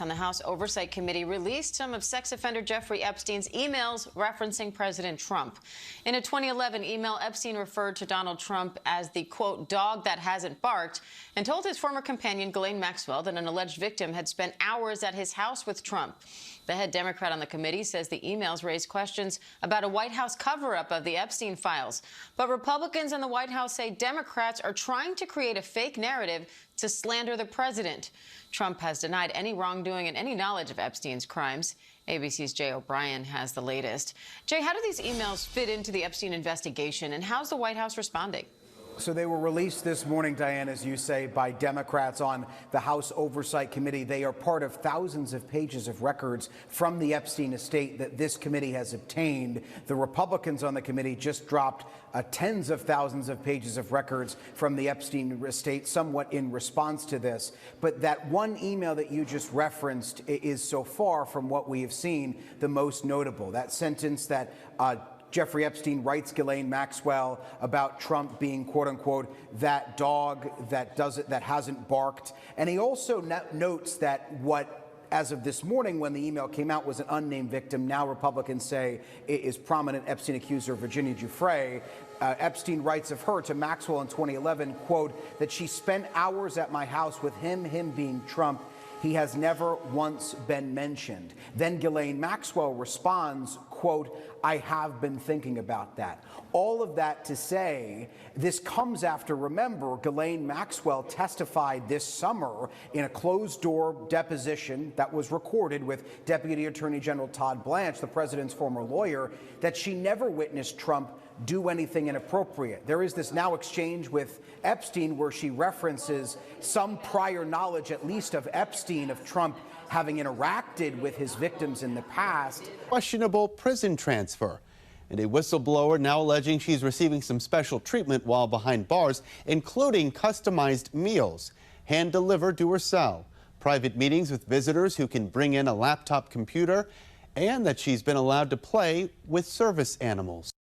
On the House Oversight Committee released some of sex offender Jeffrey Epstein's emails referencing President Trump. In a 2011 email, Epstein referred to Donald Trump as the, quote, dog that hasn't barked, and told his former companion, Ghislaine Maxwell, that an alleged victim had spent hours at his house with Trump. The head Democrat on the committee says the emails raised questions about a White House cover-up of the Epstein files. But Republicans in the White House say Democrats are trying to create a fake narrative to slander the president. Trump has denied any wrongdoing and any knowledge of Epstein's crimes. ABC's Jay O'Brien has the latest. Jay, how do these emails fit into the Epstein investigation, and how's the White House responding? So they were released this morning, Diane, as you say, by Democrats on the House Oversight Committee. They are part of thousands of pages of records from the Epstein estate that this committee has obtained. The Republicans on the committee just dropped tens of thousands of pages of records from the Epstein estate, somewhat in response to this. But that one email that you just referenced is so far from what we have seen the most notable. That sentence that Jeffrey Epstein writes Ghislaine Maxwell about Trump being, quote unquote, that dog that hasn't barked. And he also notes that what, as of this morning when the email came out, was an unnamed victim. Now Republicans say it is prominent Epstein accuser Virginia Giuffre. Epstein writes of her to Maxwell in 2011, quote, that she spent hours at my house with him being Trump. He has never once been mentioned. Then Ghislaine Maxwell responds, quote, I have been thinking about that. All of that to say, this comes after, remember, Ghislaine Maxwell testified this summer in a closed-door deposition that was recorded with Deputy Attorney General Todd Blanche, the president's former lawyer, that she never witnessed Trump do anything inappropriate. There is this now exchange with Epstein where she references some prior knowledge, at least of Epstein, of Trump having interacted with his victims in the past. Questionable prison transfer. And a whistleblower now alleging she's receiving some special treatment while behind bars, including customized meals, hand-delivered to her cell, private meetings with visitors who can bring in a laptop computer, and that she's been allowed to play with service animals.